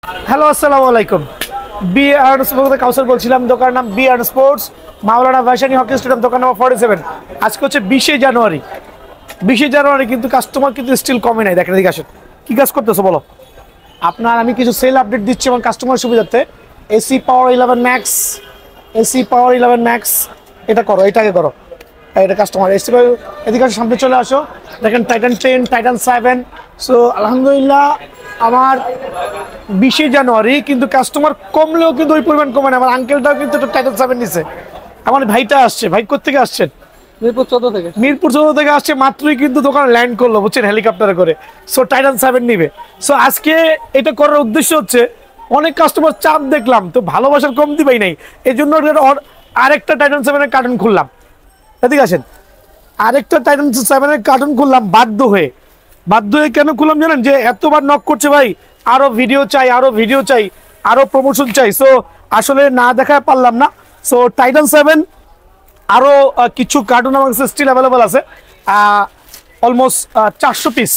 Hello, আসসালামু আলাইকুম। B earn sports council বলছিলাম, দোকানের নাম বি আর্ন স্পোর্টস, মাওলানা ভাসানী হকি স্টেডিয়াম, দোকান নাম্বার 47। আজকে হচ্ছে 20শে জানুয়ারি। 20শে জানুয়ারি কিন্তু কাস্টমার কিন্তু স্টিল কমে নাই। দেখেন এদিকে আসেন, কি কাজ করতেছো বলো? আপনার আমি কিছু সেল আপডেট দিচ্ছি এবং কাস্টমার সুবিধার্থে। এসি পাওয়ার 11 ম্যাক্স, এসি পাওয়ার 11 ম্যাক্স, এটা করো, এটাকে করো, এটা কাস্টমার এসি পাওয়ার। এদিকে সামনে চলে আসো, দেখেন টাইটান 10, টাইটান 7। সো আলহামদুলিল্লাহ আমার 20শে জানুয়ারি কিন্তু কাস্টমার কমলেও কিন্তু ওই পরিমাণ কমে না। আমার আঙ্কেলটাও কিন্তু টাইটান 7 নিছে। আমার ভাইটা আসছে। ভাই কোথেকে আসছেন? মিরপুর 14 থেকে। মিরপুর 14 থেকে আসছে, মাত্রই কিন্তু দোকানে ল্যান্ড করলো, বুঝছেন, হেলিকপ্টারে করে। সো টাইটান 7 নিবে। সো আজকে এটা করার উদ্দেশ্য হচ্ছে অনেক কাস্টমার চাপ দেখলাম, তো ভালোবাসার কমতি পাই নাই, এই জন্য আরেকটা টাইটান 7-এর কার্টন খুললাম। এদিকে আসেন, আরেকটা টাইটান 7-এর কার্টন খুললাম বাধ্য হয়ে। কেন খুললাম জানেন? যে এতবার নক করছে ভাই, আরো ভিডিও চাই, আরো ভিডিও চাই, আরো প্রমোশন চাই। সো আসলে না দেখায় পারলাম না। সো টাইটান 7 আরো কিছু কার্টুন আমার কাছে স্টিল অ্যাভেলেবল আছে, অলমোস্ট 400 পিস।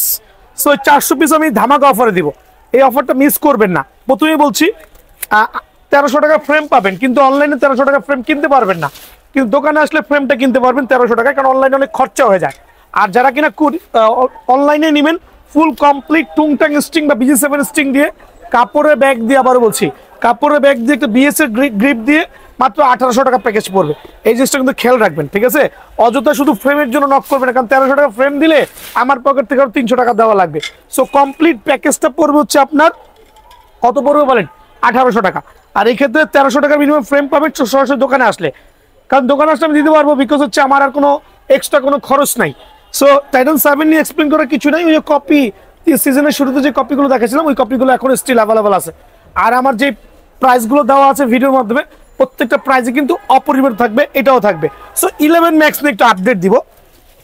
সো 400 পিস আমি ধামাকা অফারে দিব। এই অফারটা মিস করবেন না। প্রথমেই বলছি 1300 টাকা ফ্রেম পাবেন, কিন্তু অনলাইনে 1300 টাকা ফ্রেম কিনতে পারবেন না। কিন্তু দোকানে আসলে ফ্রেমটা কিনতে পারবেন 1300 টাকা, কারণ অনলাইনে অনেক খরচা হয়ে যায়। আর যারা কিনা অনলাইনে নেবেন ফুল কমপ্লিট টুংটাং স্টিং বা BG7 স্টিং দিয়ে, কাপড়ের ব্যাগ দিয়ে, আবারও বলছি কাপড়ের ব্যাগ দিয়ে, একটা BS এর গ্রিপ দিয়ে মাত্র 1800 টাকা প্যাকেজ পড়বে। এই জিনিসটা কিন্তু খেয়াল রাখবেন, ঠিক আছে? অযথা শুধু ফ্রেমের জন্য নক করবেন না, কারণ 1300 টাকা ফ্রেম দিলে আমার পকেট থেকে আরো 300 টাকা দেওয়া লাগবে। সো কমপ্লিট প্যাকেজটা পড়বে হচ্ছে আপনার কত পড়বে বলেন? 1800 টাকা। আর এই ক্ষেত্রে 1300 টাকা মিনিমাম ফ্রেম পাবেন সরাসরি দোকানে আসলে, কারণ দোকানে আসলে আমি দিতে পারবো, বিকজ হচ্ছে আমার আর কোনো এক্সট্রা কোনো খরচ নাই। সো টাইটান 7 নিয়ে এক্সপ্লেন করার কিছু নাই। ওই যে কপি সিজনের শুরুতে যে কপিগুলো দেখাচ্ছিলাম, ওই কপিগুলো এখন স্টিল অ্যাভেলেবল আছে। আর আমার যে প্রাইসগুলো দেওয়া আছে ভিডিওর মাধ্যমে, প্রত্যেকটা প্রাইসে কিন্তু অপরিবর্তিত থাকবে, এটাও থাকবে। সো 11 ম্যাক্স নিয়ে একটু আপডেট দিব।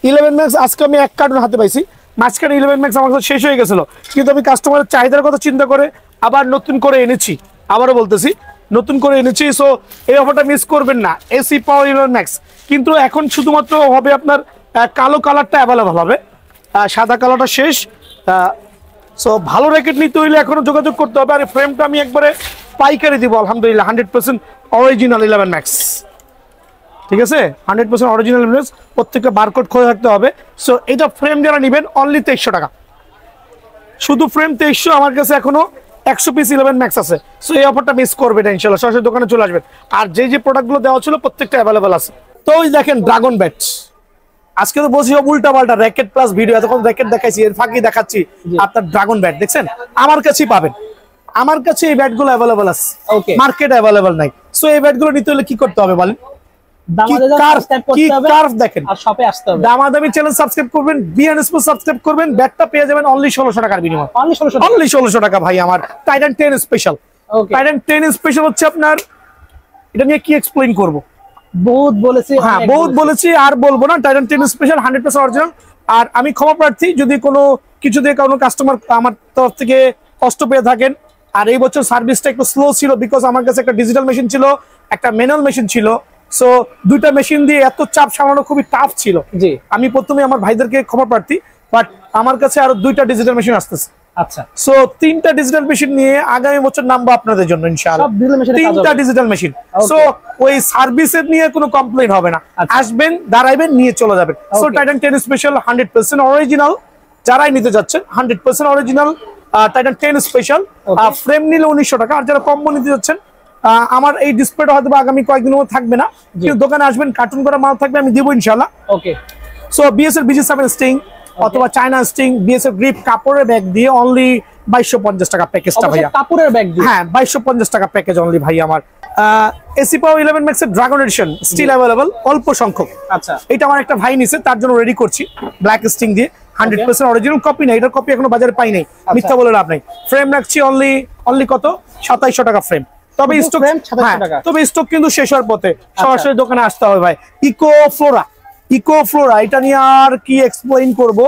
11 ম্যাক্স আজকে আমি এক কার্টুন হাতে পাইছি। মাঝখানে 11 ম্যাক্স আমার কাছে শেষ হয়ে গেছিল, কিন্তু আমি কাস্টমারের চাহিদার কথা চিন্তা করে আবার নতুন করে এনেছি। আবারও বলতেছি, নতুন করে এনেছি। সো এই অফারটা মিস করবেন না। এসি পাওয়ার 11 ম্যাক্স কিন্তু এখন শুধুমাত্র হবে আপনার কালো কালারটা অ্যাভেলেবল হবে, সাদা কালারটা শেষ। সো ভালো র্যাকেট নিতে হইলে এখনো যোগাযোগ করতে হবে। আর ফ্রেমটা আমি একবারে পাইকারি দিব আলহামদুলিল্লাহ, 100% অরিজিনাল 11 ম্যাক্স, ঠিক আছে? 100% অরিজিনাল ম্যাক্স, প্রত্যেকটা বারকোড খোলা থাকতে হবে। সো এটা ফ্রেম যারা নেবেন অনলি 2300 টাকা, শুধু ফ্রেম 2300। আমার কাছে এখনো 100 পিস 11 ম্যাক্স আছে। সো এই অফারটা মিস করবে না, ইনশাআল্লাহ সরাসরি দোকানে চলে আসবেন। আর যে প্রোডাক্টগুলো দেওয়া ছিল প্রত্যেকটা অ্যাভেলেবল আছে। তো ওই দেখেন ড্রাগন ব্যাট, আজকে তো বলছি উল্টা পাল্টা র্যাকেট প্লাস ভিডিও, এতক্ষণ র্যাকেট দেখাইছি, এর ফাঁকি দেখাচ্ছি আপনার ড্রাগন ব্যাট। দেখছেন, আমার কাছেই পাবেন, আমার কাছে এই ব্যাটগুলো অ্যাভেলেবল আছে, মার্কেট অ্যাভেলেবল নাই। সো এই ব্যাটগুলো নিতে হলে কি করতে হবে বলেন? দামাদামি চ্যানেল সাবস্ক্রাইব করবেন, বিএন স্পোর্টস সাবস্ক্রাইব করবেন, ব্যাটটা পেয়ে যাবেন অনলি 1600 টাকার বিনিময়ে। অনলি 1600 টাকা ভাই। আমার টাইটান 10 স্পেশাল। টাইটান 10 স্পেশাল হচ্ছে আপনার, এটা নিয়ে কি এক্সপ্লেইন করব? বহুত বলেছি, হ্যাঁ বহুত বলেছি, আর বলবো না। Titan 10 special 100% original. আর আমি ক্ষমা প্রার্থী যদি কোনো কিছু দিয়ে কোনো কাস্টমার আমার তরফ থেকে কষ্ট পেয়ে থাকেন। আর এই বছর সার্ভিসটা একটু স্লো ছিল, বিকজ আমার কাছে একটা ডিজিটাল মেশিন ছিল, একটা ম্যানুয়াল মেশিন ছিল। সো দুইটা মেশিন দিয়ে এত চাপ সামলানো খুবই টাফ ছিল। জি, আমি প্রথমে আমার ভাইদেরকে ক্ষমা প্রার্থী, বাট আমার কাছে আরো 2টা ডিজিটাল মেশিন আসতেছে। আচ্ছা, সো 3টা ডিজিটাল মেশিন নিয়ে আগামী বছর নামবো আপনাদের জন্য ইনশাআল্লাহ। 3টা ডিজিটাল মেশিন। সো ওই সার্ভিসের নিয়ে কোনো কমপ্লেইন হবে না। আসবেন, দাঁড়াইবেন, নিয়ে চলে যাবেন। সো টাইটান 10 স্পেশাল 100% অরিজিনাল, যারাই নিতে যাচ্ছেন 100% অরিজিনাল টাইটান 10 স্পেশাল। ফ্রেম নিলে 1900 টাকা। আর যারা কম্বো নিতে যাচ্ছেন, আমার এই ডিসপ্লেটা হয়তো আগামী কয়েকদিনের মধ্যে থাকবে না, কিন্তু দোকানে আসবেন, কার্টুন করা মাল থাকবে, আমি দিব ইনশাআল্লাহ। ওকে। সো BS এর BG7 স্টিং অথবা চায়না স্টিং, BS এর গ্রিপ কাপড়ের ব্যাগ দিয়ে অনলি 2250 টাকা প্যাকেজটা ভাইয়া। কাপড়ের ব্যাগ দিয়ে, হ্যাঁ 2250 টাকা প্যাকেজ অনলি ভাই আমার। এসি পাওয়ার 11 ম্যাক্স এর ড্রাগন এডিশন স্টিল অ্যাভেলেবল, অল্প সংখ্যক। আচ্ছা, এটা আমার একটা ভাই নিছে, তার জন্য রেডি করছি ব্ল্যাক স্টিং দিয়ে। 100% অরিজিনাল, কপি নাই, এটার কপি এখনো বাজারে পাই নাই, মিথ্যা বলে লাভ নাই। ফ্রেম রাখছি অনলি কত? 2700 টাকা ফ্রেম। তবে স্টক, তবে স্টক কিন্তু শেষ হওয়ার পথে, সরাসরি দোকানে আসতে হবে ভাই। ইকো ফ্লোরা এটা নিয়ে আর কি এক্সপ্লেইন করব।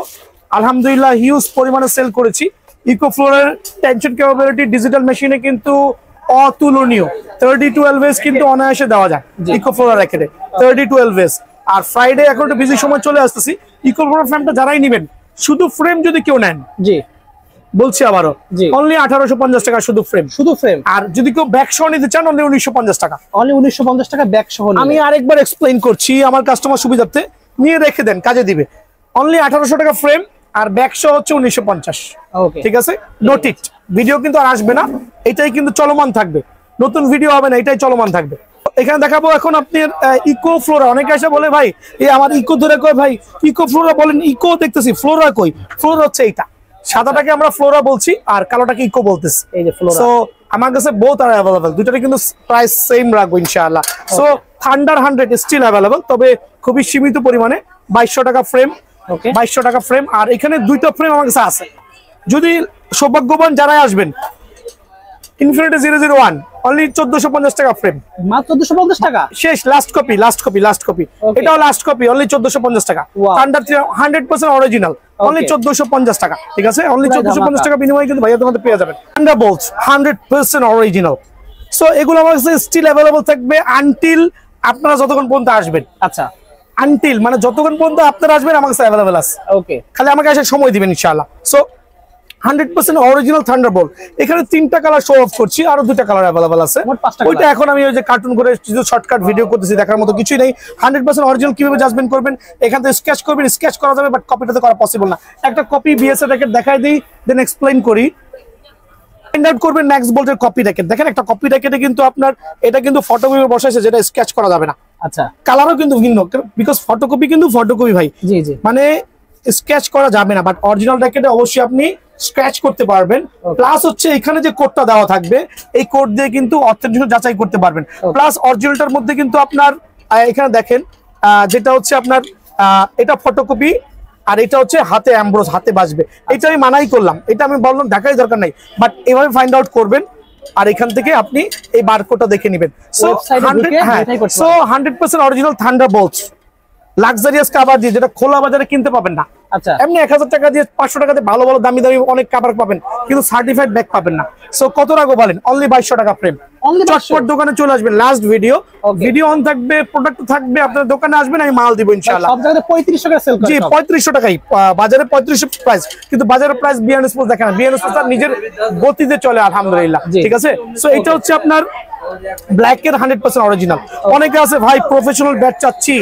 আলহামদুলিল্লাহ হিউজ পরিমাণে সেল করেছি। ইকো ফ্লোরের টেনশন ক্যাপাবিলিটি ডিজিটাল মেশিনে কিন্তু অতুলনীয়। 30-12 এস কিন্তু অনায়াসে দেওয়া যায় ইকো ফ্লোরা র্যাকেটে, 30-12 এস। আর ফ্রাইডে এখন একটু বিজি সময় চলে আসতেছি। ইকো ফ্লোরা ফ্রেমটা যারাই নেবেন, শুধু ফ্রেম যদি কেউ নেন, জি বলছি আবারও অনলি 1850 টাকা শুধু ফ্রেম, শুধু ফ্রেম। আর যদি কেউ ব্যাক সহ নিতে চান অনলি 1950 টাকা, অনলি 1950 টাকা ব্যাক সহ। আমি আরেকবার এক্সপ্লেইন করছি আমার কাস্টমার সুবিধার্থে, নিয়ে রেখে দেন, কাজে দিবে। অনলি 1800 টাকা ফ্রেম আর ব্যাক সহ হচ্ছে 1950। ওকে, ঠিক আছে, নোট ইট। ভিডিও কিন্তু আর আসবে না, এটাই কিন্তু চলমান থাকবে, নতুন ভিডিও হবে না, এটাই চলমান থাকবে। এখানে দেখাবো এখন আপনার ইকো ফ্লোরা। অনেকে এসে বলে ভাই এই আমার ইকো ধরে কয় ভাই ইকো ফ্লোরা বলেন, ইকো দেখতেছি, ফ্লোরা কই? ফ্লোরা হচ্ছে এইটা, সাদাটাকে আমরা ফ্লোরা বলছি আর কালোটাকে ইকো বলতেছি। এই যে ফ্লোরা। সো আমার কাছে বোথ আর अवेलेबल, দুটোরই কিন্তু প্রাইস সেম রাখবো ইনশাআল্লাহ। সো থান্ডার 100 স্টিল अवेलेबल, তবে খুবই সীমিত পরিমাণে। 2200 টাকা ফ্রেম, ওকে, 2200 টাকা ফ্রেম। আর এখানে দুইটা ফ্রেম আমার কাছে আছে, যদি সৌভাগ্যবান যারাই আসবেন ইনফিনিটি 001 অনলি 1450 টাকা ফ্রেম, মাত্র 1450 টাকা শেষ। Last copy, last copy, last copy, এটাও লাস্ট কপি, অনলি 1450 টাকা। থান্ডার 100% অরিজিনাল, অনলি 1450 টাকা। ঠিক আছে, অনলি 1450 টাকা বিনিময়ে কিন্তু ভাইয়া তোমাদের পেয়ে যাবেন থান্ডারবোল্ট 100% অরিজিনাল। সো এগুলো আমার কাছে স্টিল अवेलेबल থাকবে আনটিল আপনারা যতক্ষণ পর্যন্ত আসবেন। আচ্ছা, আনটিল মানে যতক্ষণ পর্যন্ত আপনারা আসবেন আমার কাছে अवेलेबल আছে। ওকে, খালি আমাকে এসে সময় দিবেন ইনশাআল্লাহ। So 100% original Thunderbolt. এখানে 3টা কালার শো অফ করছি, আরো 2টা কালার अवेलेबल আছে। ওইটা এখন আমি ওই যে কার্টুন করে কিছু শর্টকাট ভিডিও করতেছি, দেখার মতো কিছুই নেই। 100% অরিজিনাল কিভাবে জাজমেন্ট করবেন, এখান থেকে স্কেচ করবেন, স্কেচ করা যাবে, বাট কপিটাতে করা পসিবল না। একটা কপি বিএস এর র্যাকেট দেখাই দিই, দেন এক্সপ্লেইন করি। ফাইন্ড আউট করবেন ম্যাক্স বোল্টের কপি র্যাকেট। দেখেন একটা কপি র্যাকেটে কিন্তু আপনার এটা কিন্তু ফটোকপি বসাইছে, যেটা স্কেচ করা যাবে না। আচ্ছা, কালারও কিন্তু ভিন্ন, বিকজ ফটোকপি কিন্তু ফটোকপি ভাই, জি জি, মানে স্কেচ করা যাবে না, বাট অরিজিনাল র্যাকেটে অবশ্যই আপনি স্ক্র্যাচ করতে পারবেন। প্লাস হচ্ছে এখানে যে কোডটা দেওয়া থাকবে, এই কোড দিয়ে কিন্তু অথেন্টিসিটি যাচাই করতে পারবেন। প্লাস অরিজিনালটার মধ্যে কিন্তু আপনার এখানে দেখেন যেটা হচ্ছে আপনার এটা ফটোকপি, আর এটা হচ্ছে হাতে এমব্রোস, হাতে বাজবে। এটা আমি মানাই করলাম, এটা আমি বললাম ঢাকাই দরকার নাই, বাট এভাবে ফাইন্ড আউট করবেন আর এখান থেকে আপনি এই বারকোডটা দেখে নেবেন। So 100% original Thunderbolt luxurious cover দিয়ে, যেটা খোলা বাজারে কিনতে পাবেন না। আচ্ছা, এমনি 1000 টাকা দিয়ে 500 টাকাতে ভালো ভালো দামি দামি অনেক কভার পাবেন, কিন্তু সার্টিফাইড ব্যাগ পাবেন না। সো কত রাখবো বলেন? অনলি 2200 টাকা ফ্রেম। চটপট দোকানে চলে আসবেন, লাস্ট ভিডিও অন থাকবে, প্রোডাক্ট থাকবে, আপনার দোকানে আসবেন, আমি মাল দিব ইনশাআল্লাহ। সব জায়গায় 3500 টাকা সেল করে। জি 3500 টাকাই বাজারে 3500 প্রাইস, কিন্তু বাজারের প্রাইস বিয়ান স্পোর্টস দেখেন না, বিয়ান স্পোর্টস তার নিজের গতিতে চলে আলহামদুলিল্লাহ। ঠিক আছে, সো এটা হচ্ছে আপনার ব্ল্যাক এর 100% অরিজিনাল। অনেকে আছে ভাই প্রফেশনাল ব্যাট চাচ্ছি,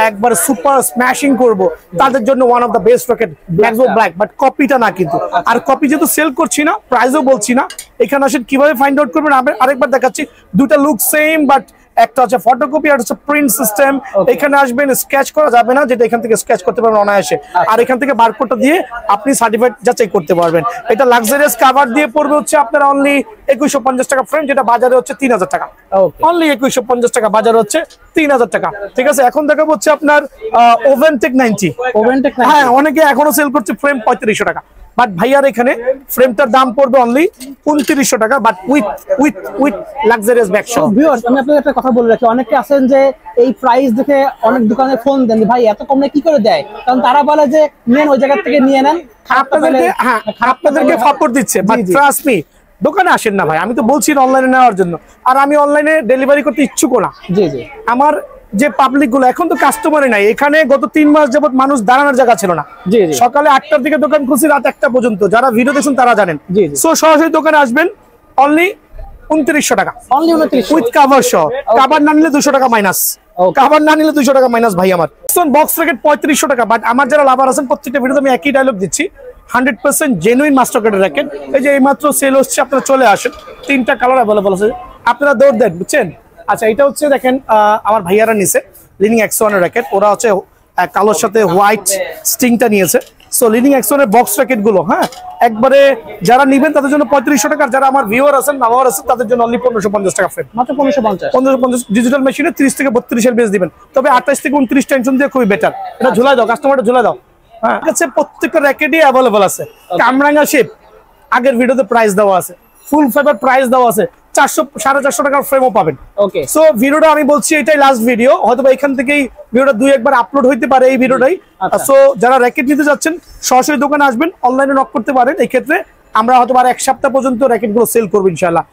একবার সুপার স্ম্যাশিং করব, তাদের জন্য one of the best rocket Maxo black, but কপিটা না কিন্তু। আর কপি যেহেতু সেল করছি না, প্রাইসও বলছি না, এখানে আসেন কিভাবে ফাইন্ড আউট করবেন আরেকবার দেখাচ্ছি। দুটা লুক সেম, বাট একটা হচ্ছে ফটোকপি আর হচ্ছে প্রিন্ট সিস্টেম। এখানে আসবেন, স্কেচ করা যাবে না, যেটা এখান থেকে স্কেচ করতে পারবেন অনায়াসে, আর এখান থেকে বারকোডটা দিয়ে আপনি সার্টিফাইড যাচাই করতে পারবেন। এটা লাক্সারিয়াস কভার দিয়ে পড়বে হচ্ছে আপনার অনলি 2150 টাকা ফ্রেম, যেটা বাজারে হচ্ছে 3000 টাকা। অনলি 2150 টাকা, বাজারে হচ্ছে 3000 টাকা। ঠিক আছে, এখন দেখাবো হচ্ছে আপনার ওভেনটেক 90। হ্যাঁ, অনেকে এখনো সেল করছে ফ্রেম 3500 টাকা, বাট ভাইয়ার এখানে ফ্রেমটার দাম পড়বে অনলি 2900 টাকা, বাট উইথ লাক্সারিয়াস ব্যাগ সহ। ভিউয়ার্স, আমি আপনাদের একটা কথা বলে রাখি, অনেকে আছেন যে এই প্রাইস দেখে অনেক দোকানে ফোন দেন, ভাই এত কমে কি করে দেয়, কারণ তারা বলে যে নেন ওই জায়গা থেকে নিয়ে নেন, আপনাদেরকে ফাপড় দিচ্ছে, বাট ট্রাস্ট মি, দোকানে আসেন না ভাই, আমি তো বলছি অনলাইনে নেওয়ার জন্য, আর আমি অনলাইনে ডেলিভারি করতে ইচ্ছুক না। জি জি, আমার যে পাবলিক গুলো এখন তো কাস্টমারই নাই, এখানে গত 3 মাস যাবত মানুষ দাঁড়ানোর জায়গা ছিল না। সকালে 8টার দিকে দোকান খুলছি, রাত 1টা পর্যন্ত, যারা ভিডিও দেখছেন তারা জানেন। সো সরাসরি দোকানে আসবেন, অনলি 2900 টাকা, অনলি 2900 উইথ কভার সহ। কভার না নিলে 200 টাকা মাইনাস, কভার না নিলে 200 টাকা মাইনাস ভাই। আমার বক্স র্যাকেট 3500 টাকা, বাট আমার যারা লাভার আছেন প্রত্যেকটা ভিডিওতে আমি একই ডায়লগ দিচ্ছি, 100% জেনুইন মাস্টার কার্ডের র্যাকেট। এই যে এইমাত্র সেল হচ্ছে, আপনারা চলে আসেন, 3টা কালার अवेलेबल আছে, আপনারা দৌড় দেন, বুঝছেন। আচ্ছা, এটা হচ্ছে দেখেন আমার ভাইয়ারা নিছে লিনিং X1 এর র্যাকেট, ওরা হচ্ছে কালোর সাথে হোয়াইট স্টিংটা নিয়েছে। সো লিনিং X1 এর বক্স র্যাকেট গুলো, হ্যাঁ, একবারে যারা নিবেন তাদের জন্য 3500 টাকা, যারা আমার ভিউয়ার আছেন, নামার আছেন, তাদের জন্য অনলি 1550 টাকা ফ্রেম, মাত্র 1550 ডিজিটাল মেশিনে 30 থেকে 32 এর বেস দিবেন, তবে 28 থেকে 29 টেনশন দিয়ে খুবই বেটার। এটা ঝুলাই দাও, কাস্টমারটা ঝুলাই দাও। হ্যাঁ, আছে প্রত্যেকটা র্যাকেটই अवेलेबल আছে। কামরাঙ্গা শেপ আগের ভিডিওতে প্রাইস দেওয়া আছে, ফুল ফাইবার প্রাইস দেওয়া আছে, 400-450 টাকার ফ্রেমও পাবেন। ওকে, সো ভিডিওটা আমি বলছি এটাই লাস্ট ভিডিও, হয়তো এখান থেকেই ভিডিওটা 2-1 আপলোড হইতে পারে এই ভিডিওটাই। সো যারা র্যাকেট নিতে যাচ্ছেন সরাসরি দোকানে আসবেন, অনলাইনে নক করতে পারেন। এই ক্ষেত্রে আমরা হয়তো আর 1 সপ্তাহ পর্যন্ত র্যাকেট গুলো সেল করবো ইনশাআল্লাহ।